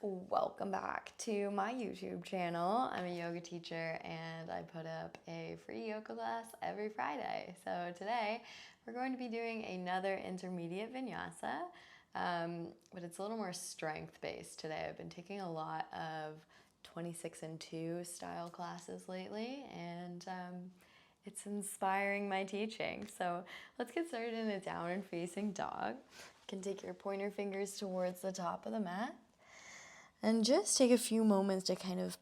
Welcome back to my YouTube channel. I'm a yoga teacher and I put up a free yoga class every Friday. So today we're going to be doing another intermediate vinyasa, but it's a little more strength-based today. I've been taking a lot of 26 and 2 style classes lately, and it's inspiring my teaching. So let's get started in a downward facing dog. You can take your pointer fingers towards the top of the mat and just take a few moments to kind of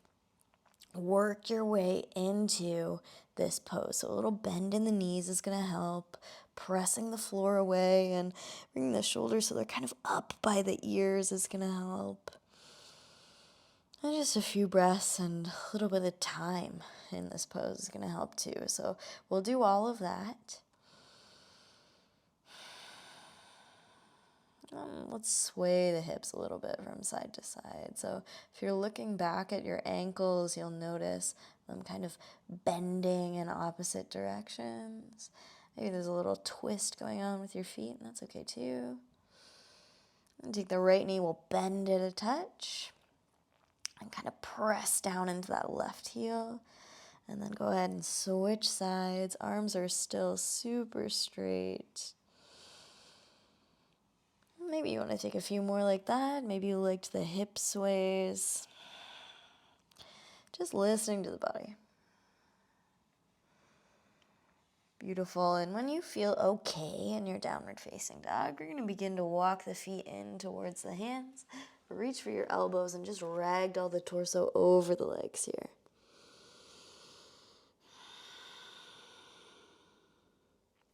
work your way into this pose. So a little bend in the knees is going to help, pressing the floor away and bringing the shoulders so they're kind of up by the ears is going to help. And just a few breaths and a little bit of time in this pose is going to help too. So we'll do all of that. Let's sway the hips a little bit from side to side. So if you're looking back at your ankles, you'll notice them kind of bending in opposite directions. Maybe there's a little twist going on with your feet, and that's okay too. And take the right knee, we'll bend it a touch and kind of press down into that left heel. And then go ahead and switch sides. Arms are still super straight. Maybe you want to take a few more like that. Maybe you liked the hip sways. Just listening to the body. Beautiful. And when you feel okay in your downward facing dog, you're going to begin to walk the feet in towards the hands. Reach for your elbows and just ragdoll the torso over the legs here.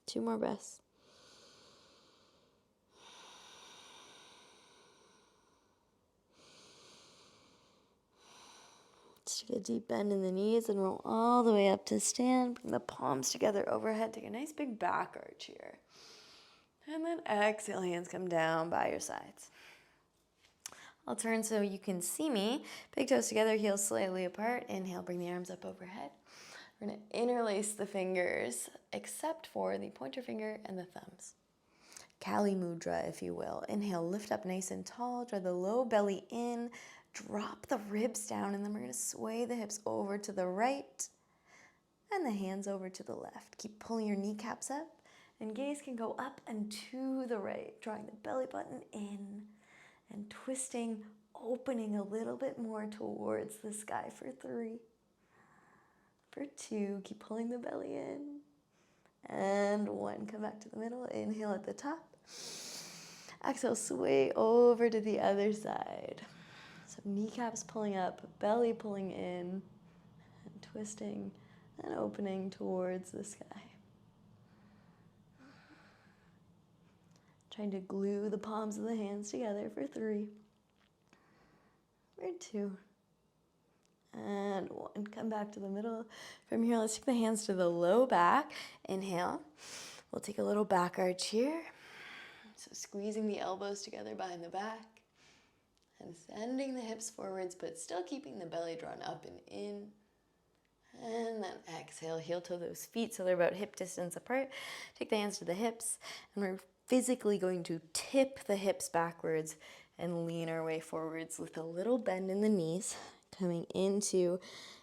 Two more breaths. Let's take a deep bend in the knees and roll all the way up to stand. Bring the palms together overhead. Take a nice big back arch here. And then exhale, hands come down by your sides. I'll turn so you can see me. Big toes together, heels slightly apart. Inhale, bring the arms up overhead. We're going to interlace the fingers, except for the pointer finger and the thumbs. Kali Mudra, if you will. Inhale, lift up nice and tall. Draw the low belly in. Drop the ribs down, and then we're going to sway the hips over to the right and the hands over to the left. Keep pulling your kneecaps up, and gaze can go up and to the right, drawing the belly button in and twisting, opening a little bit more towards the sky for 3. For 2, keep pulling the belly in. And 1, come back to the middle. Inhale at the top. Exhale, sway over to the other side. So kneecaps pulling up, belly pulling in, and twisting and opening towards the sky. Trying to glue the palms of the hands together for 3. For 2. And 1, come back to the middle. From here, let's take the hands to the low back. Inhale. We'll take a little back arch here. So squeezing the elbows together behind the back. And sending the hips forwards, but still keeping the belly drawn up and in. And then exhale, heel toe those feet so they're about hip distance apart. Take the hands to the hips, and we're physically going to tip the hips backwards and lean our way forwards with a little bend in the knees, coming into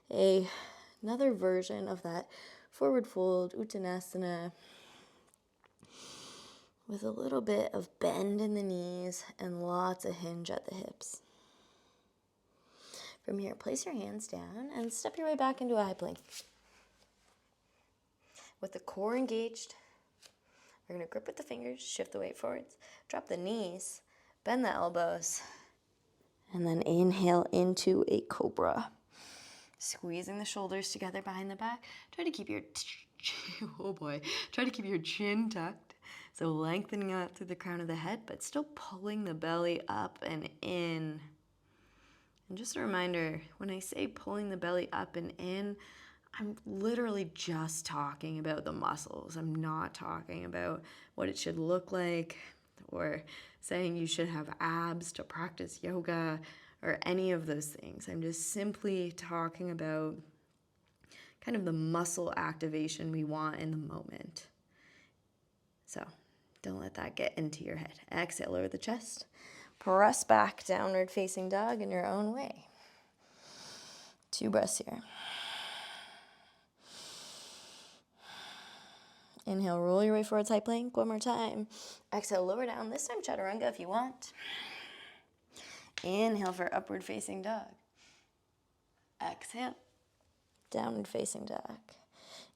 another version of that forward fold, Uttanasana, with a little bit of bend in the knees and lots of hinge at the hips. From here, place your hands down and step your way back into a high plank. With the core engaged, we're going to grip with the fingers, shift the weight forwards, drop the knees, bend the elbows, and then inhale into a cobra. Squeezing the shoulders together behind the back. Try to keep your chin tucked. So lengthening out through the crown of the head, but still pulling the belly up and in. And just a reminder, when I say pulling the belly up and in, I'm literally just talking about the muscles. I'm not talking about what it should look like or saying you should have abs to practice yoga or any of those things. I'm just simply talking about kind of the muscle activation we want in the moment. So don't let that get into your head. Exhale, lower the chest. Press back, downward facing dog in your own way. 2 breaths here. Inhale, roll your way forward, side plank. One more time. Exhale, lower down. This time, chaturanga if you want. Inhale for upward facing dog. Exhale, downward facing dog.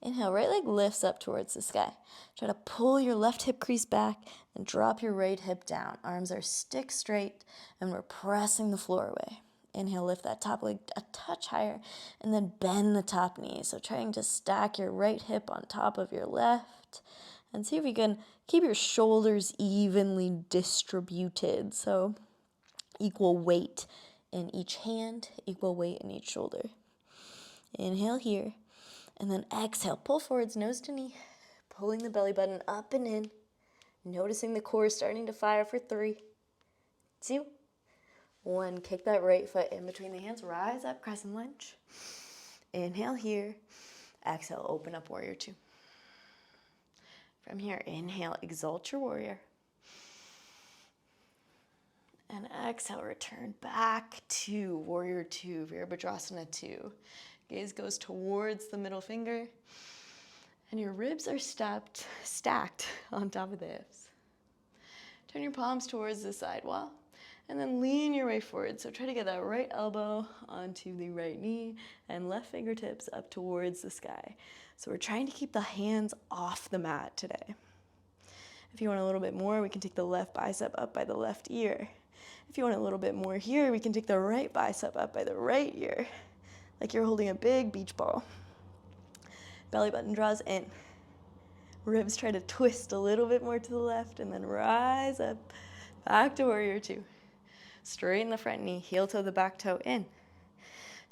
Inhale, right leg lifts up towards the sky. Try to pull your left hip crease back and drop your right hip down. Arms are stick straight and we're pressing the floor away. Inhale, lift that top leg a touch higher and then bend the top knee. So trying to stack your right hip on top of your left and see if you can keep your shoulders evenly distributed. So equal weight in each hand, equal weight in each shoulder. Inhale here. And then exhale, pull forwards, nose to knee, pulling the belly button up and in, noticing the core starting to fire for 3, 2, 1. Kick that right foot in between the hands, rise up, crescent lunge. Inhale here, exhale, open up, warrior 2. From here, inhale, exalt your warrior. And exhale, return back to warrior 2, Virabhadrasana 2. Gaze goes towards the middle finger, and your ribs are stacked on top of the hips. Turn your palms towards the side wall, and then lean your way forward. So try to get that right elbow onto the right knee, and left fingertips up towards the sky. So we're trying to keep the hands off the mat today. If you want a little bit more, we can take the left bicep up by the left ear. If you want a little bit more here, we can take the right bicep up by the right ear, like you're holding a big beach ball. Belly button draws in. Ribs try to twist a little bit more to the left and then rise up, back to warrior 2. Straighten the front knee, heel toe the back toe in.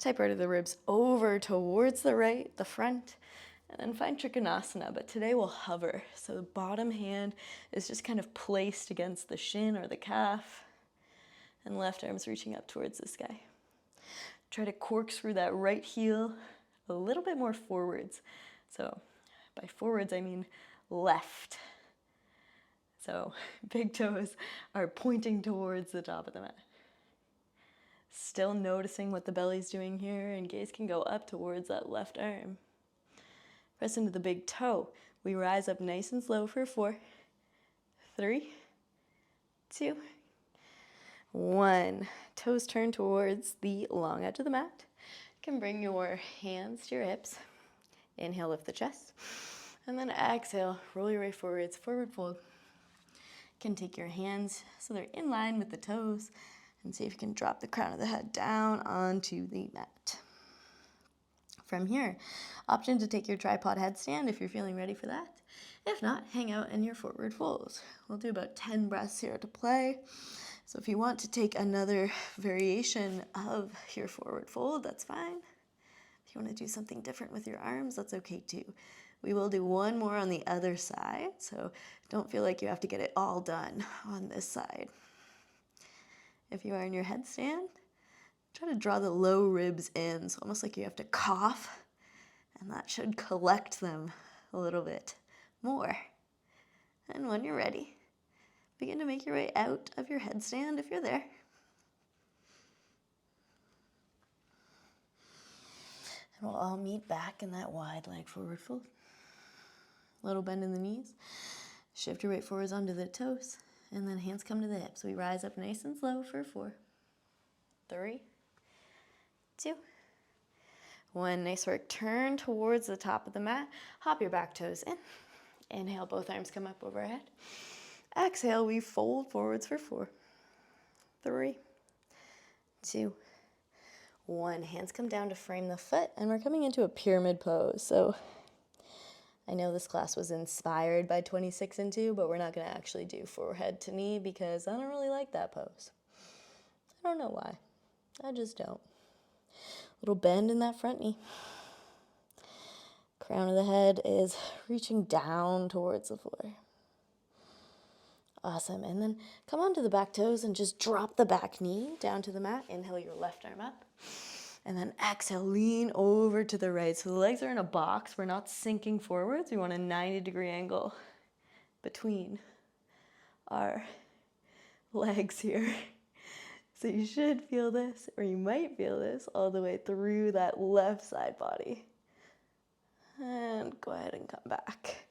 Type right of the ribs over towards the right, the front, and then find Trikonasana, but today we'll hover. So the bottom hand is just kind of placed against the shin or the calf, and left arm's reaching up towards the sky. Try to corkscrew that right heel a little bit more forwards. So by forwards, I mean left. So big toes are pointing towards the top of the mat. Still noticing what the belly's doing here, and gaze can go up towards that left arm. Press into the big toe. We rise up nice and slow for 4, 3, 2, 1. Toes turn towards the long edge of the mat. You can bring your hands to your hips. Inhale, lift the chest. And then exhale, roll your way forwards, forward fold. You can take your hands so they're in line with the toes and see if you can drop the crown of the head down onto the mat. From here, option to take your tripod headstand if you're feeling ready for that. If not, hang out in your forward fold. We'll do about 10 breaths here to play. So if you want to take another variation of your forward fold, that's fine. If you want to do something different with your arms, that's okay too. We will do one more on the other side, so don't feel like you have to get it all done on this side. If you are in your headstand, try to draw the low ribs in, so almost like you have to cough, and that should collect them a little bit more. And when you're ready, begin to make your way out of your headstand if you're there. And we'll all meet back in that wide leg forward fold. Little bend in the knees. Shift your weight forwards onto the toes, and then hands come to the hips. We rise up nice and slow for 4, 3, 2, 1. Nice work. Turn towards the top of the mat. Hop your back toes in. Inhale, both arms come up overhead. Exhale, we fold forwards for 4, 3, 2, 1. Hands come down to frame the foot, and we're coming into a pyramid pose. So I know this class was inspired by 26 and 2, but we're not going to actually do forehead to knee because I don't really like that pose. I don't know why. I just don't. Little bend in that front knee. Crown of the head is reaching down towards the floor. Awesome. And then come onto the back toes and just drop the back knee down to the mat. Inhale your left arm up. And then exhale, lean over to the right. So the legs are in a box. We're not sinking forwards. We want a 90-degree angle between our legs here. So you should feel this, or you might feel this all the way through that left side body. And go ahead and come back.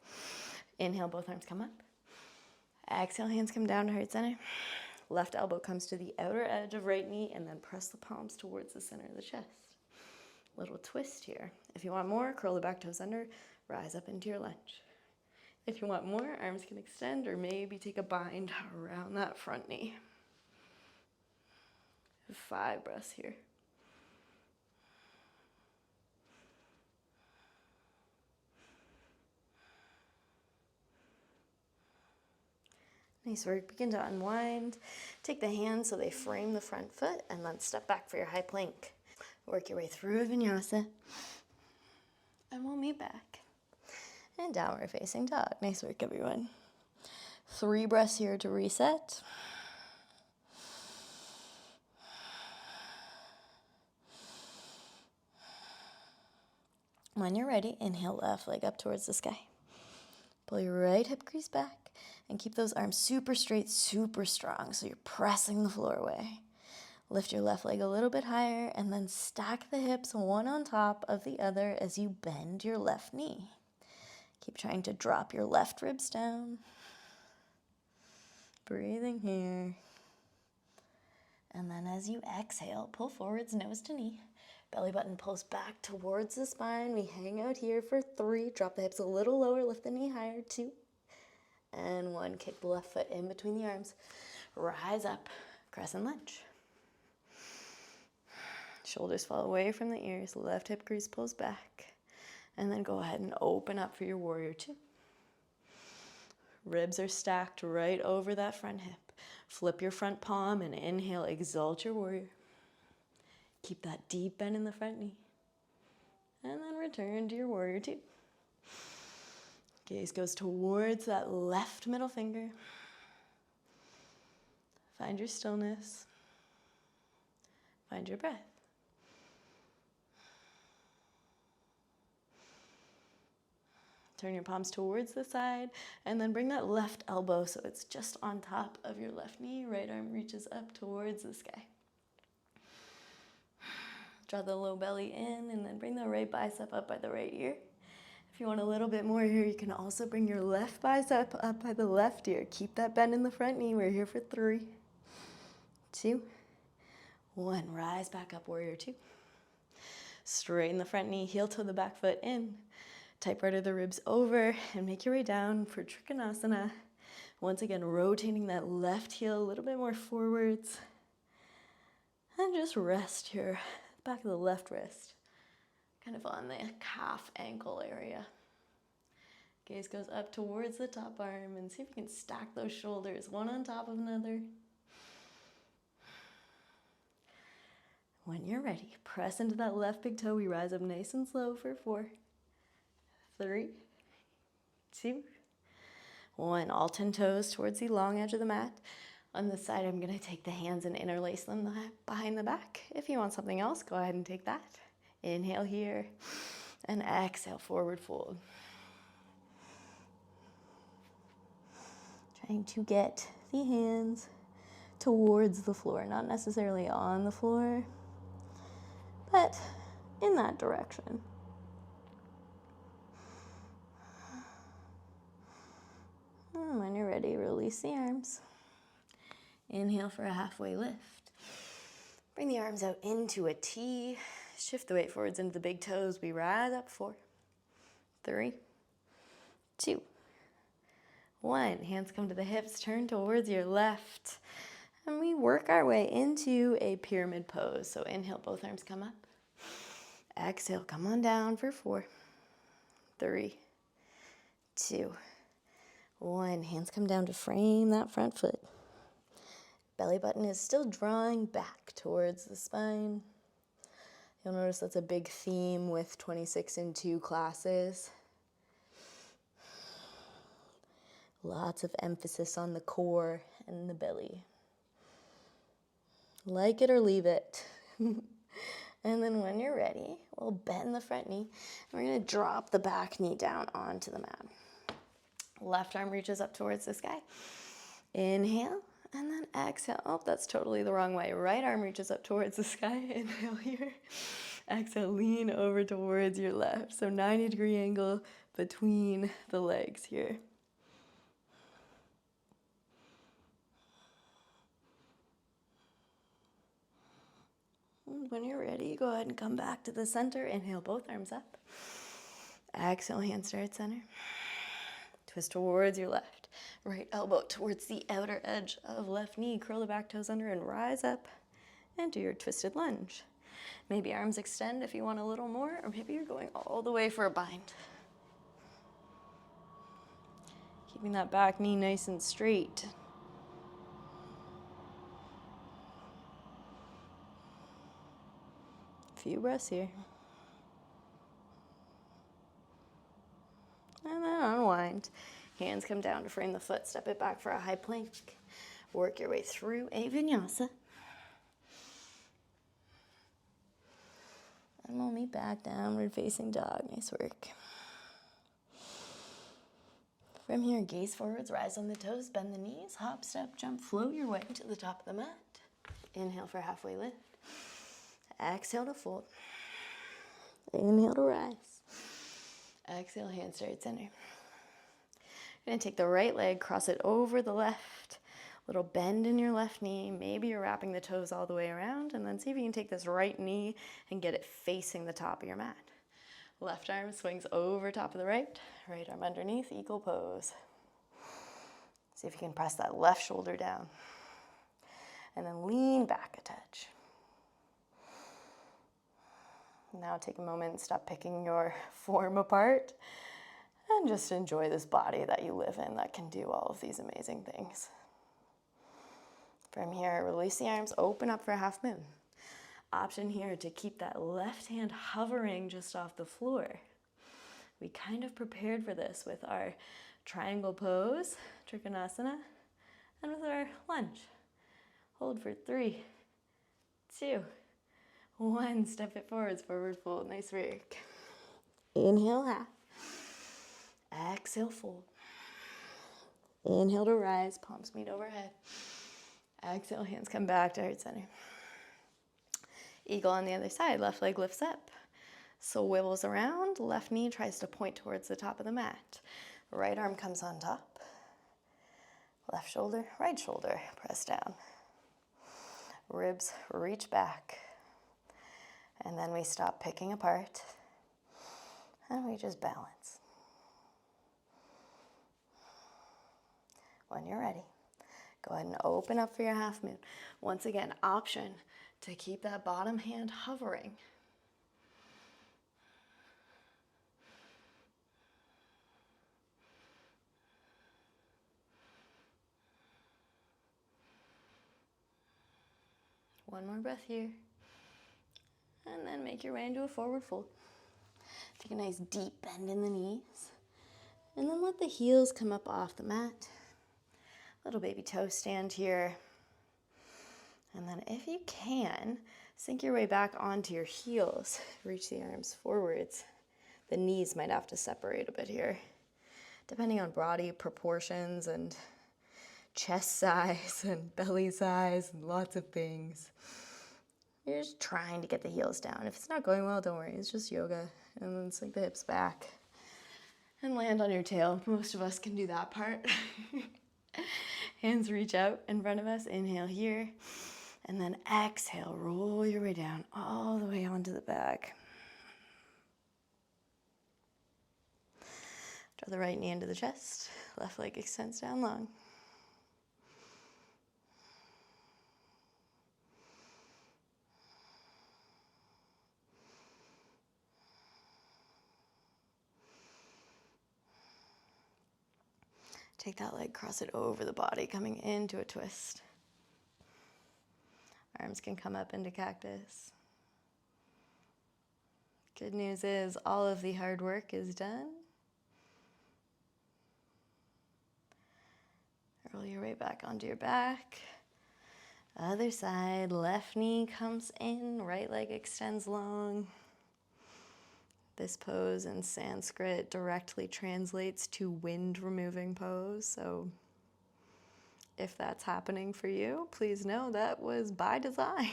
Inhale, both arms come up. Exhale, hands come down to heart center. Left elbow comes to the outer edge of right knee, and then press the palms towards the center of the chest. Little twist here. If you want more, curl the back toes under, rise up into your lunge. If you want more, arms can extend, or maybe take a bind around that front knee. 5 breaths here. Nice work. Begin to unwind. Take the hands so they frame the front foot, and then step back for your high plank. Work your way through a vinyasa, and we'll meet back. And downward facing dog. Nice work, everyone. 3 breaths here to reset. When you're ready, inhale, left leg up towards the sky. Pull your right hip crease back and keep those arms super straight, super strong, so you're pressing the floor away. Lift your left leg a little bit higher and then stack the hips one on top of the other as you bend your left knee. Keep trying to drop your left ribs down. Breathing here. And then as you exhale, pull forwards, nose to knee. Belly button pulls back towards the spine. We hang out here for 3. Drop the hips a little lower, lift the knee higher. 2. And 1. Kick the left foot in between the arms. Rise up, crescent lunge. Shoulders fall away from the ears. Left hip crease pulls back. And then go ahead and open up for your warrior 2. Ribs are stacked right over that front hip. Flip your front palm and inhale, exalt your warrior. Keep that deep bend in the front knee. And then return to your warrior 2. Gaze goes towards that left middle finger. Find your stillness. Find your breath. Turn your palms towards the side, and then bring that left elbow so it's just on top of your left knee. Right arm reaches up towards the sky. Draw the low belly in, and then bring the right bicep up by the right ear. If you want a little bit more here, you can also bring your left bicep up by the left ear. Keep that bend in the front knee. We're here for 3, 2, 1. Rise back up, warrior 2. Straighten the front knee, heel toe the back foot in. Tight part of the ribs over, and make your way down for Trikonasana. Once again, rotating that left heel a little bit more forwards. And just rest your back of the left wrist, kind of on the calf ankle area. Gaze goes up towards the top arm, and see if you can stack those shoulders one on top of another. When you're ready, press into that left big toe. We rise up nice and slow for 4, 3, 2, 1. All 10 toes towards the long edge of the mat. On this side, I'm going to take the hands and interlace them behind the back. If you want something else, go ahead and take that. Inhale here, and exhale, forward fold. Trying to get the hands towards the floor, not necessarily on the floor, but in that direction. And when you're ready, release the arms. Inhale for a halfway lift. Bring the arms out into a T. Shift the weight forwards into the big toes. We rise up. 4, 3, 2, 1. Hands come to the hips. Turn towards your left. And we work our way into a pyramid pose. So inhale, both arms come up. Exhale, come on down for 4, 3, 2, 1. Hands come down to frame that front foot. Belly button is still drawing back towards the spine. You'll notice that's a big theme with 26 and 2 classes. Lots of emphasis on the core and the belly. Like it or leave it. And then when you're ready, we'll bend the front knee. And we're going to drop the back knee down onto the mat. Left arm reaches up towards the sky. Inhale. And then exhale. Oh, that's totally the wrong way. Right arm reaches up towards the sky. Inhale here. Exhale, lean over towards your left. So 90-degree angle between the legs here. And when you're ready, go ahead and come back to the center. Inhale, both arms up. Exhale, hands start center. Twist towards your left. Right elbow towards the outer edge of left knee. Curl the back toes under and rise up and do your twisted lunge. Maybe arms extend if you want a little more, or maybe you're going all the way for a bind. Keeping that back knee nice and straight. Few breaths here. And then unwind. Hands come down to frame the foot. Step it back for a high plank. Work your way through a vinyasa. And we'll meet back, downward facing dog. Nice work. From here, gaze forwards, rise on the toes, bend the knees, hop, step, jump, float your way to the top of the mat. Inhale for halfway lift. Exhale to fold. Inhale to rise. Exhale, hands start center. You're going to take the right leg, cross it over the left. Little bend in your left knee. Maybe you're wrapping the toes all the way around, and then see if you can take this right knee and get it facing the top of your mat. Left arm swings over top of the right. Right arm underneath, eagle pose. See if you can press that left shoulder down. And then lean back a touch. Now take a moment, stop picking your form apart, and just enjoy this body that you live in that can do all of these amazing things. From here, release the arms, open up for a half moon. Option here to keep that left hand hovering just off the floor. We kind of prepared for this with our triangle pose, Trikonasana, and with our lunge. Hold for 3, 2, 1. Step it forwards, forward fold. Nice work. Inhale, half. Exhale, fold. Inhale to rise, palms meet overhead. Exhale, hands come back to heart center. Eagle on the other side, left leg lifts up. So wibbles around, left knee tries to point towards the top of the mat. Right arm comes on top. Left shoulder, right shoulder, press down. Ribs reach back. And then we stop picking apart. And we just balance. When you're ready, go ahead and open up for your half moon. Once again, option to keep that bottom hand hovering. One more breath here. And then make your way into a forward fold. Take a nice deep bend in the knees. And then let the heels come up off the mat. Little baby toe stand here. And then if you can, sink your way back onto your heels. Reach the arms forwards. The knees might have to separate a bit here, depending on body proportions and chest size and belly size and lots of things. You're just trying to get the heels down. If it's not going well, don't worry. It's just yoga. And then sink the hips back and land on your tail. Most of us can do that part. Hands reach out in front of us. Inhale here. And then exhale, roll your way down all the way onto the back. Draw the right knee into the chest. Left leg extends down long. Take that leg, cross it over the body, coming into a twist. Arms can come up into cactus. Good news is all of the hard work is done. Roll your way back onto your back. Other side, left knee comes in, right leg extends long. This pose in Sanskrit directly translates to wind removing pose. So If that's happening for you, please know that was by design.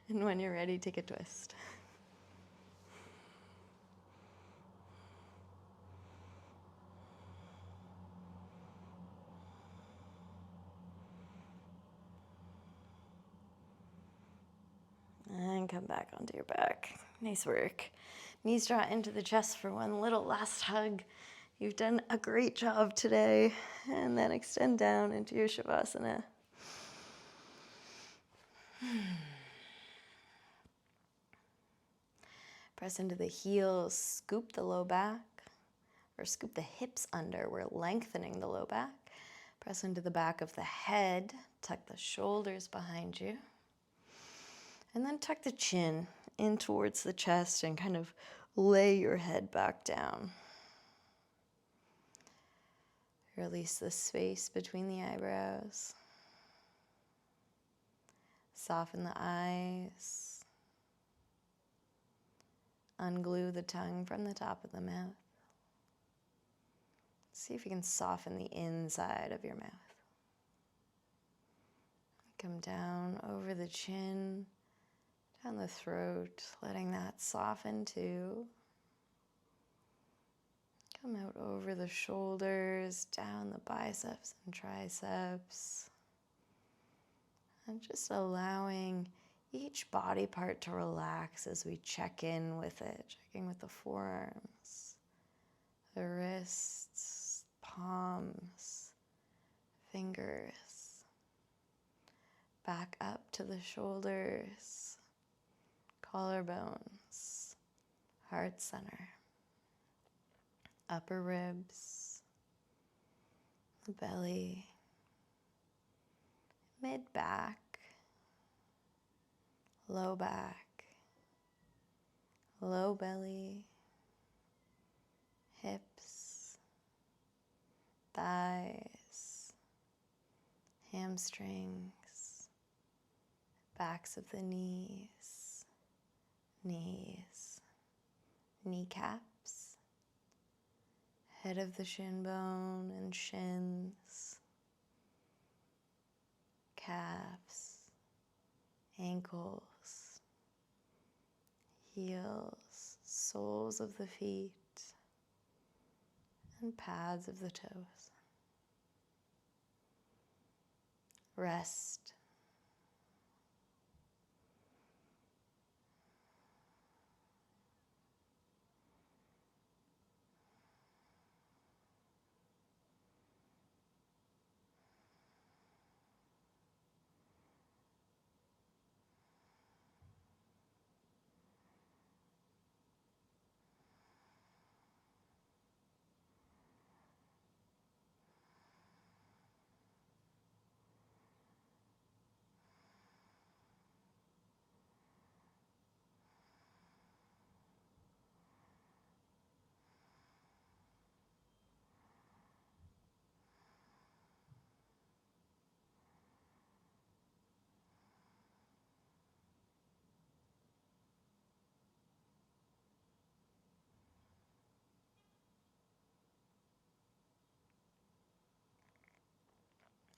And when you're ready, take a twist. And come back onto your back. Nice work. Knees draw into the chest for one little last hug. You've done a great job today. And then extend down into your Savasana. Press into the heels, scoop the low back, or scoop the hips under. We're lengthening the low back. Press into the back of the head, tuck the shoulders behind you. And then tuck the chin in towards the chest and kind of lay your head back down. Release the space between the eyebrows. Soften the eyes. Unglue the tongue from the top of the mouth. See if you can soften the inside of your mouth. Come down over the chin, down the throat, letting that soften too. Come out over the shoulders, down the biceps and triceps. And just allowing each body part to relax as we check in with it. Checking with the forearms, the wrists, palms, fingers. Back up to the shoulders, collarbones, heart center, upper ribs, the belly, mid-back, low back, low belly, hips, thighs, hamstrings, backs of the knees, kneecaps, head of the shin bone and shins, calves, ankles, heels, soles of the feet, and pads of the toes. Rest.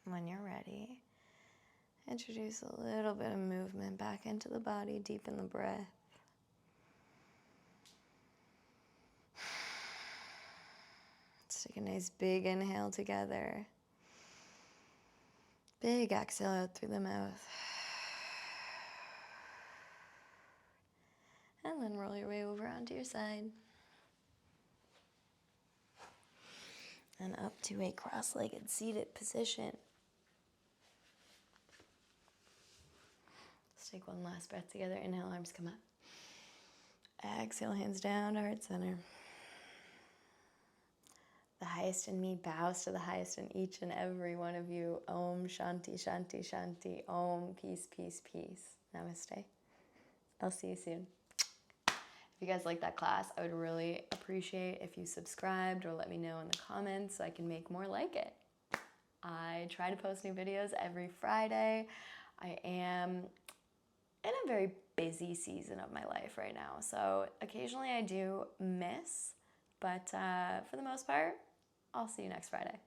When you're ready, introduce a little bit of movement back into the body, deepen the breath. Let's take a nice big inhale together. Big exhale out through the mouth. And then roll your way over onto your side. And up to a cross-legged seated position. Let's take one last breath together. Inhale, arms come up. Exhale, hands down to heart center. The highest in me bows to the highest in each and every one of you. Om Shanti Shanti Shanti. Om Peace Peace Peace. Namaste. I'll see you soon. If you guys like that class, I would really appreciate if you subscribed or let me know in the comments so I can make more like it. I try to post new videos every Friday. I am in a very busy season of my life right now, so occasionally I do miss, but for the most part, I'll see you next Friday.